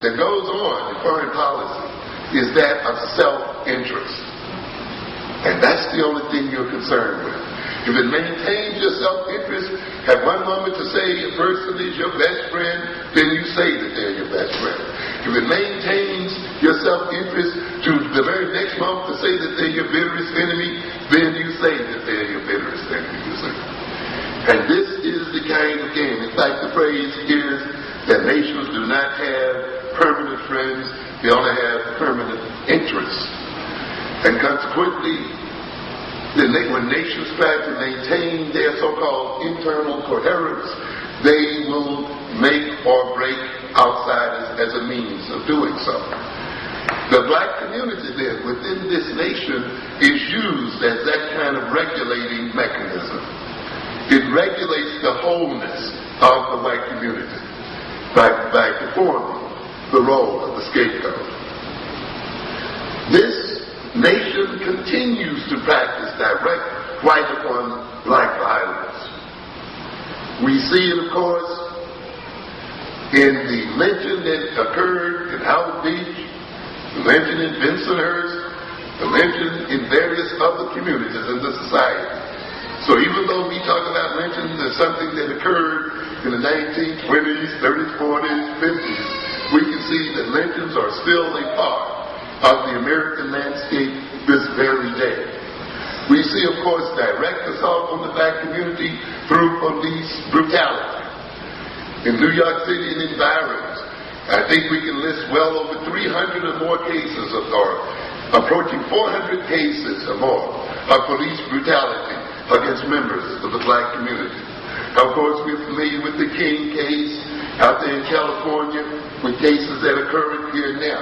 that goes on in foreign policy is that of self-interest. And that's the only thing you're concerned with. If it maintains your self-interest, at one moment to say a person is your best friend, then you say that they're your best friend. If it maintains your self-interest to the very next moment to say that they're your bitterest enemy, then you say that they're your bitterest enemy, you see. And this is the kind of game. In fact, the phrase is that nations do not have permanent friends, they only have permanent interests. And consequently, when nations try to maintain their so-called internal coherence, they will make or break outsiders as a means of doing so. The black community then within this nation is used as that kind of regulating mechanism. It regulates the wholeness of the white community by performing the role of the scapegoat. This nation continues to practice direct white upon black violence. We see it, of course, in the lynching that occurred in Howard Beach, the lynching in Bensonhurst, the lynching in various other communities in the society. So even though we talk about lynching as something that occurred in the 1920s, 30s, 40s, 50s, we can see that lynchings are still a part of the American landscape this very day. We see, of course, direct assault on the black community through police brutality. In New York City and environs, I think we can list well over 300 or more cases or approaching 400 cases or more of police brutality against members of the black community. Of course, we're familiar with the King case out there in California, with cases that occur here now.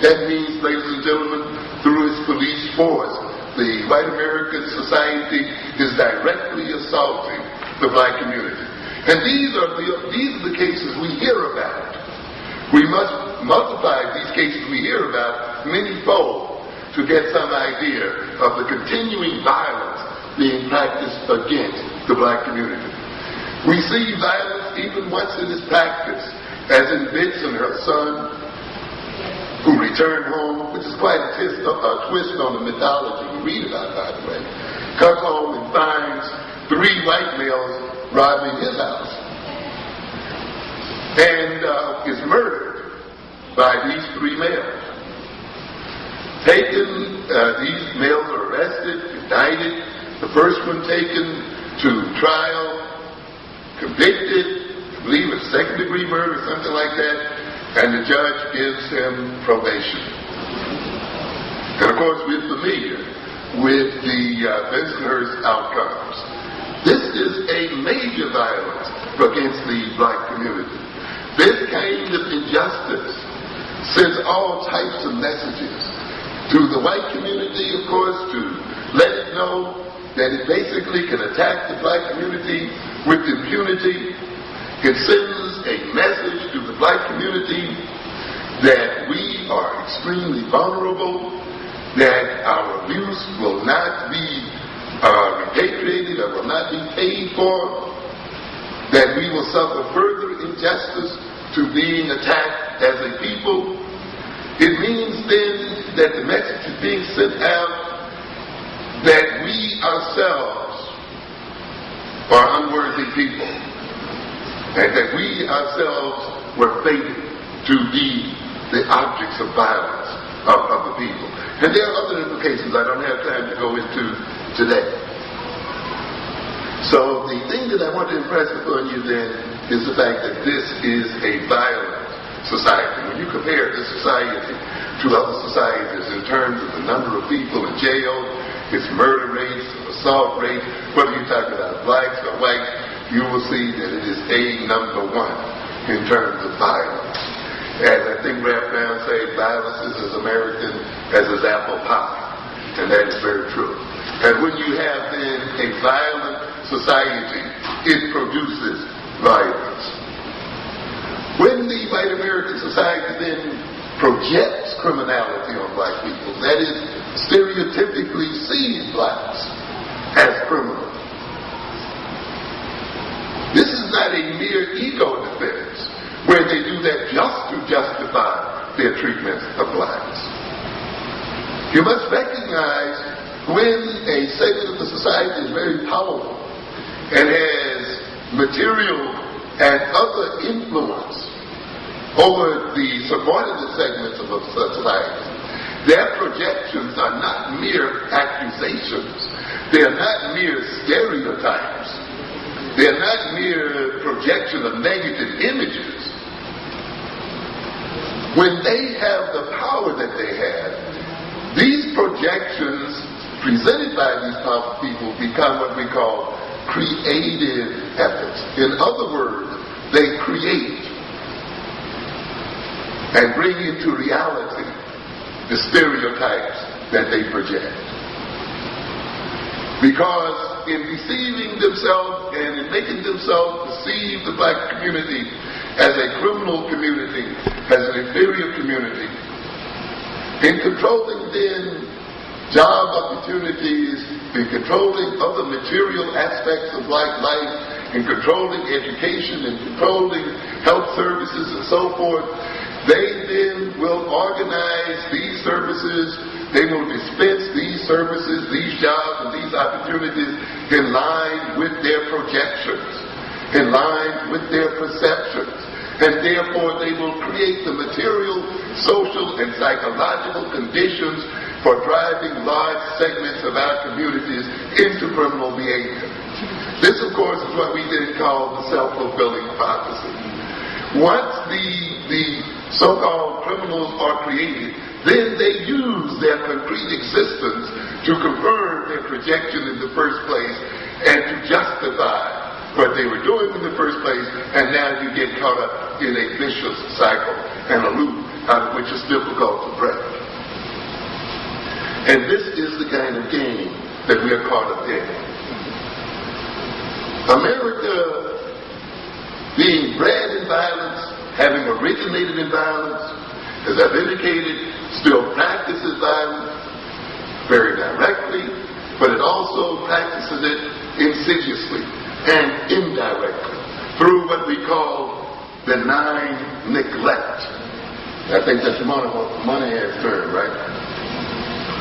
That means, ladies and gentlemen, through its police force, the white American society is directly assaulting the black community. And these are the cases we hear about. We must multiply these cases we hear about many-fold to get some idea of the continuing violence being practiced against the black community. We see violence even once it is practiced, as in Benson, her son, who returned home, which is quite a twist on the mythology we read about, by the way, comes home and finds 3 white males robbing his house and is murdered by these 3 males. These males are arrested, indicted, the first one taken to trial, convicted, I believe it's second-degree murder, something like that, and the judge gives him probation. And of course, we're familiar with the Bensonhurst outcomes. This is a major violence against the black community. This kind of injustice sends all types of messages to the white community, of course, to let it know that it basically can attack the black community with impunity. It sends a message to the black community that we are extremely vulnerable, that our abuse will not be repatriated or will not be paid for, that we will suffer further injustice to being attacked as a people. It means then that the message is being sent out that we ourselves are unworthy people, and that we ourselves were fated to be the objects of violence of the people. And there are other implications I don't have time to go into today. So the thing that I want to impress upon you then is the fact that this is a violent society. When you compare this society to other societies in terms of the number of people in jail, its murder rates, assault rates, whether you're talking about blacks or whites, you will see that it is number 1 in terms of violence. As I think Ralph Brown said, violence is as American as his apple pie. And that is very true. And when you have then a violent society, it produces violence. When the white American society then projects criminality on black people, that is, stereotypically sees blacks as criminals, this is not a mere ego defense where they do that just to justify their treatment of blacks. You must recognize when a segment of the society is very powerful and has material and other influence over the subordinate segments of a society, their projections are not mere accusations. They are not mere stereotypes. They are not mere projection of negative images. When they have the power that they have, these projections presented by these powerful people become what we call creative efforts. In other words, they create and bring into reality the stereotypes that they project. Because in deceiving themselves and in making themselves perceive the black community as a criminal community, as an inferior community, in controlling then job opportunities, in controlling other material aspects of black life, in controlling education, in controlling health services and so forth, they then will organize these services, they will dispense these services, these jobs, and these opportunities in line with their projections, in line with their perceptions. And therefore they will create the material, social, and psychological conditions for driving large segments of our communities into criminal behavior. This, of course, is what we then call the self-fulfilling prophecy. Once the so-called criminals are created, then they use their concrete existence to confirm their projection in the first place and to justify what they were doing in the first place, and now you get caught up in a vicious cycle and a loop out of which is difficult to break. And this is the kind of game that we are caught up in. America, being bred in violence, having originated in violence, as I've indicated, still practices violence very directly, but it also practices it insidiously and indirectly through what we call benign neglect. I think that's a Moynihan's term, right?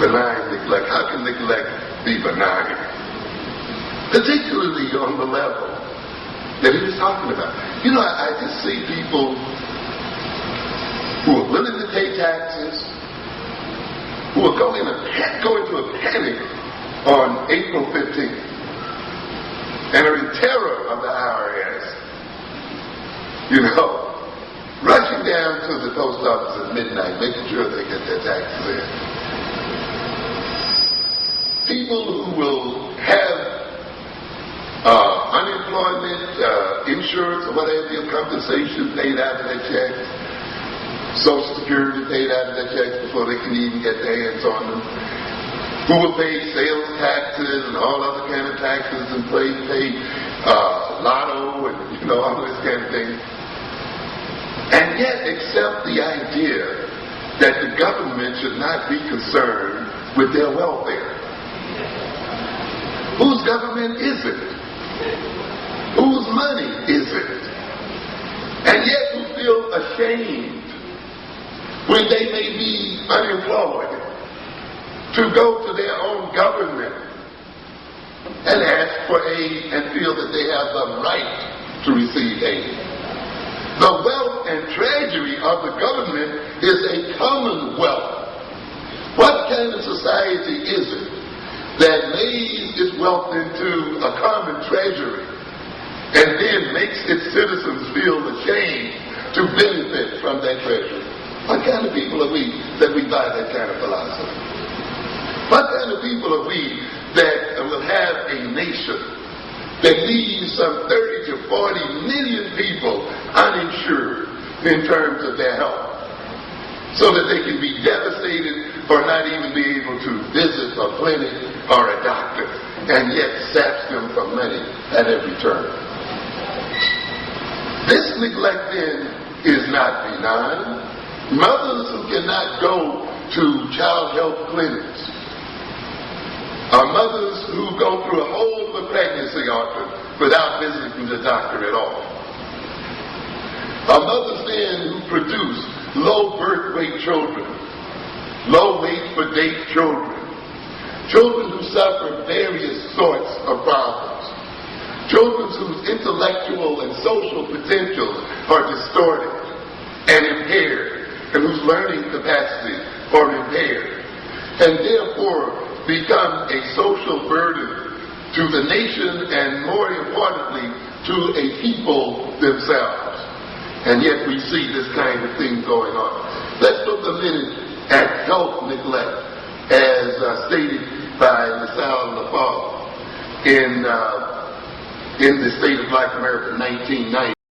Benign neglect. How can neglect be benign? Particularly on the level that he was talking about. You know, I just see people who are willing to pay taxes, who are going into a panic on April 15th and are in terror of the IRS, you know, rushing down to the post office at midnight, making sure they get their taxes in. People who will have unemployment, insurance, or whatever, compensation paid out of their checks, Social Security paid out of their checks before they can even get their hands on them, who will pay sales taxes and all other kind of taxes and pay lotto and, you know, all this kind of thing, and yet accept the idea that the government should not be concerned with their welfare. Whose government is it? Whose money is it? And yet who feel ashamed when they may be unemployed to go to their own government and ask for aid and feel that they have the right to receive aid. The wealth and treasury of the government is a commonwealth. What kind of society is it that lays its wealth into a common treasury and then makes its citizens feel ashamed to benefit from that treasury? What kind of people are we that we buy that kind of philosophy? What kind of people are we that will have a nation that leaves some 30 to 40 million people uninsured in terms of their health, so that they can be devastated or not even be able to visit a clinic or a doctor, and yet saps them for money at every turn? This neglect then is not benign. Mothers who cannot go to child health clinics, or mothers who go through a whole pregnancy often without visiting the doctor at all, or mothers then who produce low birth weight children, low weight for date children, children who suffer various sorts of problems, children whose intellectual and social potentials are distorted and impaired, and whose learning capacities are impaired, and therefore become a social burden to the nation and, more importantly, to a people themselves. And yet we see this kind of thing going on. Let's look a minute at health neglect, as stated by LaSalle Lafayette in the State of Black America, 1990.